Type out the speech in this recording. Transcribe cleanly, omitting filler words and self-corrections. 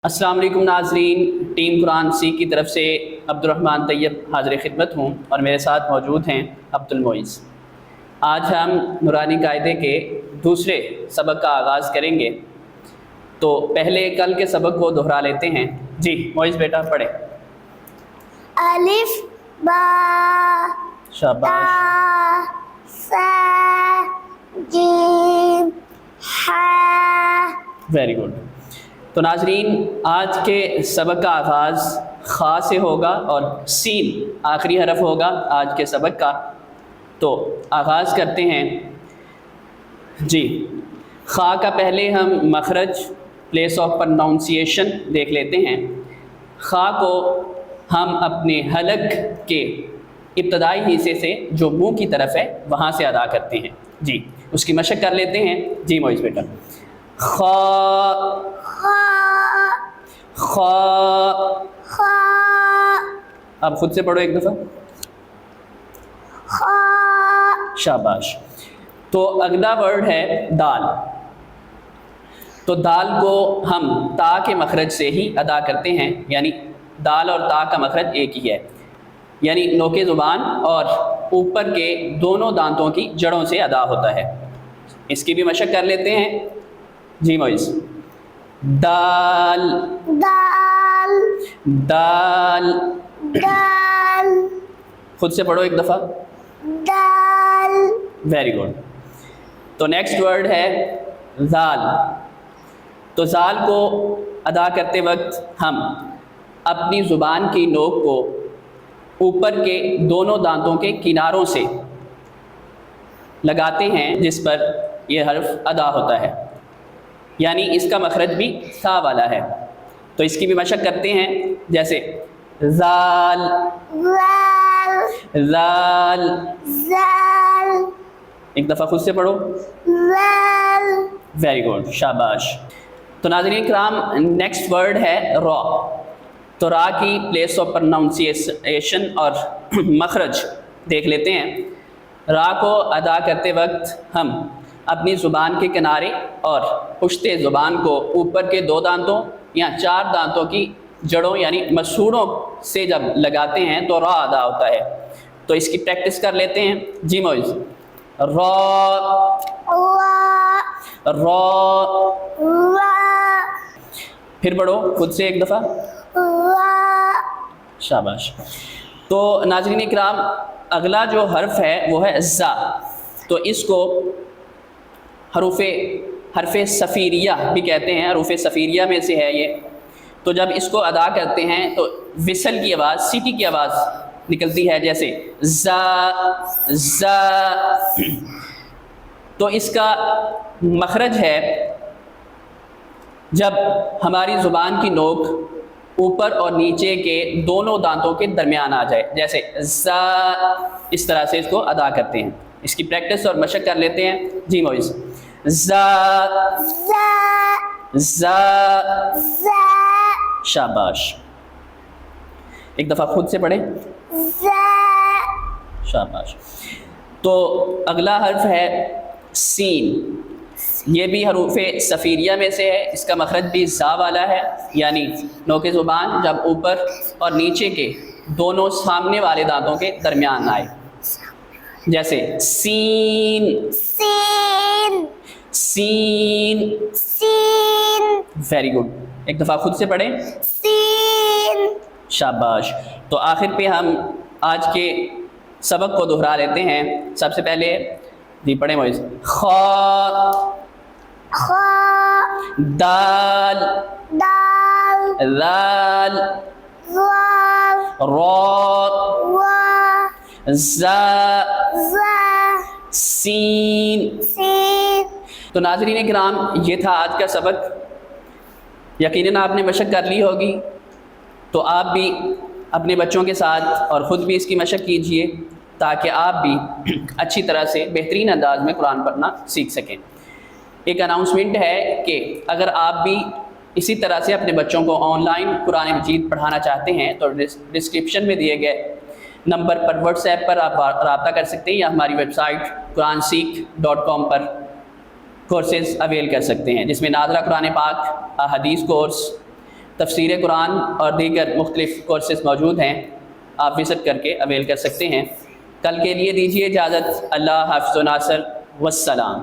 अस्सलाम वालेकुम नाज़रीन, टीम कुरान सीख की तरफ से अब्दुर्रहमान तैयब हाज़िर खिदमत हूँ और मेरे साथ मौजूद हैं अब्दुल मोइज़। आज हम नूरानी कायदे के दूसरे सबक का आगाज़ करेंगे, तो पहले कल के सबक को दोहरा लेते हैं। जी मोइज़ बेटा पढ़े। अलिफ बा शाबाश। ता सा जीम हा। Very good. तो नाज़रीन, आज के सबक का आगाज़ ख़ा से होगा और सीन आखिरी हरफ होगा आज के सबक का। तो आगाज़ करते हैं। जी, ख़ा का पहले हम मखरज प्लेस ऑफ प्रोनाउंसिएशन देख लेते हैं। ख़ा को हम अपने हलक के इब्तदाई हिस्से से जो मुंह की तरफ है वहाँ से अदा करते हैं। जी, उसकी मशक कर लेते हैं। जी मोइज़ बेटा। ख़ा खा ख़ा। खा अब खुद से पढ़ो एक दफ़ा। खा। शाबाश। तो अगला वर्ड है दाल। तो दाल को हम ता के मखरज से ही अदा करते हैं, यानी दाल और ता का मखरज एक ही है, यानी नोके ज़ुबान और ऊपर के दोनों दांतों की जड़ों से अदा होता है। इसकी भी मशक कर लेते हैं। जी मोइज़। दाल दाल दाल। दाल खुद से पढ़ो एक दफ़ा। दाल। Very good. तो नेक्स्ट वर्ड है ज़ाल। तो ज़ाल को अदा करते वक्त हम अपनी ज़ुबान की नोक को ऊपर के दोनों दांतों के किनारों से लगाते हैं, जिस पर यह हर्फ अदा होता है, यानी इसका मखरज भी सा वाला है। तो इसकी भी मशक करते हैं, जैसे ज़ाल वाल ज़ाल। जाल एक दफ़ा खुद से पढ़ो। वाल। वेरी गुड, शाबाश। तो नाज़रीन किराम, नेक्स्ट वर्ड है रॉ। तो रा की प्लेस ऑफ प्रोनाउंसिएशन और मखरज देख लेते हैं। रा को अदा करते वक्त हम अपनी ज़ुबान के किनारे और पुश्ते ज़ुबान को ऊपर के दो दांतों या चार दांतों की जड़ों यानी मसूड़ों से जब लगाते हैं तो रा अदा होता है। तो इसकी प्रैक्टिस कर लेते हैं। जी मोइज़। रॉ वा रॉ। वा फिर पढ़ो खुद से एक दफ़ा। वा। शाबाश। तो नाज़रीन इकराम, अगला जो हर्फ है वो है ज़ा। तो इसको हरफ़े सफ़ीरिया भी कहते हैं, हरफ़े सफ़ीरिया में से है ये। तो जब इसको अदा करते हैं तो विसल की आवाज़, सीटी की आवाज़ निकलती है, जैसे ज़ा ज़ा। तो इसका मखरज है जब हमारी ज़ुबान की नोक ऊपर और नीचे के दोनों दांतों के दरमियान आ जाए, जैसे ज़ा। इस तरह से इसको अदा करते हैं। इसकी प्रैक्टिस और मशक कर लेते हैं। जी मोइज़। ज़ा जा ज़ा। जा शाबाश। एक दफ़ा खुद से पढ़े। जा। शाबाश। तो अगला हर्फ है सीन। ये भी हरूफ़े सफ़ीरिया में से है। इसका मखरज भी ज़ा वाला है, यानी नोके ज़ुबान जब ऊपर और नीचे के दोनों सामने वाले दांतों के दरमियान आए, जैसे scene scene scene. Scene very good. एक दफ़ा खुद से पढ़ें। सीन। शाबाश। तो आखिर पे हम आज के सबक को दोहरा लेते हैं। सबसे पहले जी पढ़ें मोइज़। खा खा दाल दाल लाल वाल रॉ वा ज़ा जा सीन। सीन। तो नाज़रीन किराम, ये था आज का सबक। यकीनन आपने मशक कर ली होगी, तो आप भी अपने बच्चों के साथ और ख़ुद भी इसकी मशक कीजिए, ताकि आप भी अच्छी तरह से बेहतरीन अंदाज में कुरान पढ़ना सीख सकें। एक अनाउंसमेंट है कि अगर आप भी इसी तरह से अपने बच्चों को ऑनलाइन कुरान मजीद पढ़ाना चाहते हैं तो डिस्क्रिप्शन में दिए गए नंबर पर व्हाट्सएप पर आप रब्ता कर सकते हैं, या हमारी वेबसाइट quranseek.com पर कोर्सेज़ अवेल कर सकते हैं, जिसमें नाज़रा कुरान पाक, हदीस कोर्स, تفسیر قرآن اور دیگر مختلف کورسز موجود ہیں، آپ وزٹ کر کے اویل کر سکتے ہیں۔ کل کے لیے دیجیے اجازت۔ اللہ حافظ و ناصر، والسلام۔